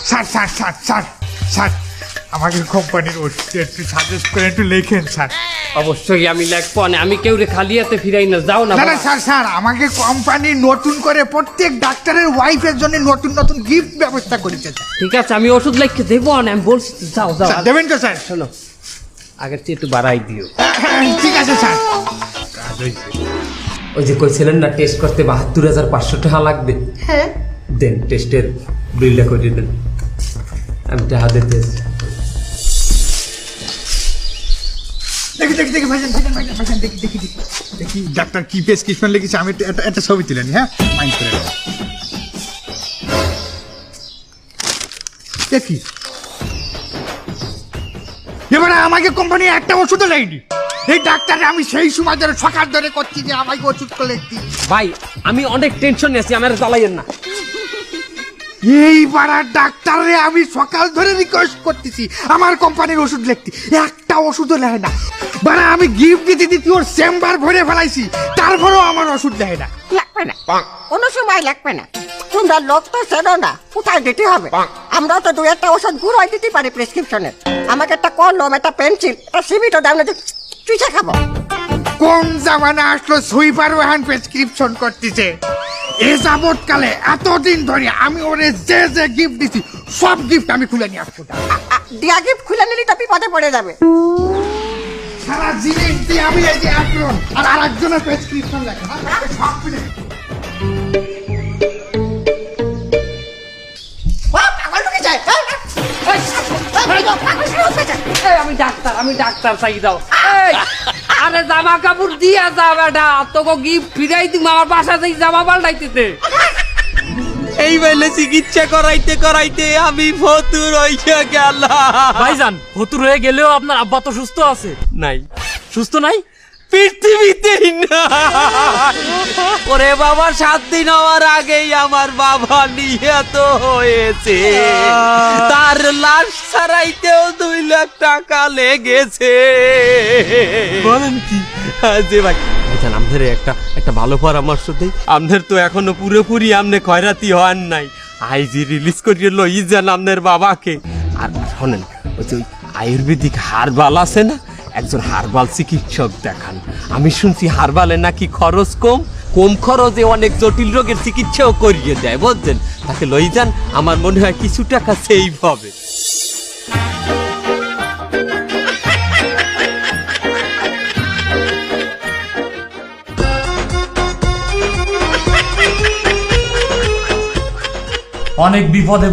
Sir sir sir sir sir আমাকে কোম্পানির ওষুধ একটু সাজেস্ট করে একটু লেখেন স্যার। অবশ্যই আমি লিখবো না, আমি কেউ রে খালি হাতে ফিরাই না, যাও না না না স্যার স্যার আমাকে কোম্পানি নতুন করে প্রত্যেক ডাক্তারের ওয়াইফের জন্য নতুন নতুন গিফট ব্যবস্থা করেছে স্যার। ঠিক আছে আমি ওষুধ লিখে দেবো না, আমি বলছি তো, যাও যাও। স্যার দেবেন তো স্যার? শোনো, আগের চেয়ে একটু বাড়াই দিও। ঠিক আছে স্যার। ওই যে কইছিলেন না টেস্ট করতে ৭২,৫০০ টাকা লাগবে, হ্যাঁ দেন টেস্টের বিলটা করে দেন, আমি টাকা দিতে। দেখি দেখি দেখি ভাইজান ভাইজান ভাইজান ভাইজান দেখি দেখি দেখি দেখি ডাক্তার কি প্রেসক্রিপশন লিখেছে, আমি একটা ছবি তুলেনি। হ্যাঁ মাইন্ড করে দেখি। এবারে আমাকে কোম্পানি একটা ওষুধও দেয়নি। এই ডাক্তারে আমি সেই সময় ধরে সকাল ধরে করছি যে আমাকে ওষুধ করে লিখতি। ভাই আমি অনেক টেনশন আছি, আমার জ্বালাইয়েন না। এই পাড়ার ডাক্তারে আমি সকাল ধরে রিকোয়েস্ট করতেছি আমার কোম্পানির ওষুধ লিখতি, একটা ওষুধও লেয় না। বাড়া আমি গিফট দিতে দিতে ওর চেম্বার ভরে ফেলাইছি, তারপরেও আমার ওষুধ দেয় না। লাগবে না, কোনো সময় লাগবে না। তোমরা লোক তো চেনো না, কোথায় দিতে হবে। আমরা তো দু একটা ওষুধ গুঁড়োয় দিতে পারি প্রেসক্রিপশনে। আমাকে একটা কলম, একটা পেন্সিল, একটা সিমিটও দাম না, চুইচা খাবো। কোন জামানা আসলো সুইপার ওয়ান প্রেসক্রিপশন করতেছে? এ যাবৎকালে এতদিন ধরে আমি ওরে যে যে গিফট দিছি সব গিফট আমি খুলে নিয়ে আসবো। দিয়া গিফট খুলে নিলি তো বিপদে পড়ে যাবে। সারা জিনিস দিয়ে আমি এই যে একজন আর আরেকজনের প্রেসক্রিপশন লেখা সব খুলে আমি ডাক্তার, আমি ডাক্তার চাই, যাও। আরে জামা কাপড় দিয়া যা বেটা, তোকে গিফট ফিরাই দিম, আমার বাসা থেকে জামা পাল্টাইতে। এই বেলে চিকিৎসা করাইতে করাইতে আমি ফতুর হইয়া গেলাম। ভাইজান ভতুর হয়ে গেলেও আপনার আব্বা তো সুস্থ আছে। নাই, সুস্থ নাই? পৃথিবীতেই না। ওরে বাবা, 7 দিন হওয়ার আগেই আমার বাবা নিহত হয়েছে। তার লাশ ছাড়াইতেও 2 লাখ টাকা লেগেছে। বলেন কি? যে ভাই ভাইজান আমাদের একটা ভালো পরামর্শ দেই। আমাদের তো এখনো পুরোপুরি আমনে খয়রাতি হন নাই। আইজি রিলিজ করিয়ে লই যান আপনার বাবাকে। আর শোনেন, ওই যে আয়ুর্বেদিক হারবাল আছে না, একজন হারবাল চিকিৎসক দেখান। আমি শুনছি হারবালে নাকি খরচ কম, কম খরচে অনেক জটিল রোগের চিকিৎসাও করিয়ে দেয়, বুঝছেন? তাকে লই যান, আমার মনে হয় কিছু টাকা সেভ হবে। অনেক বিপদে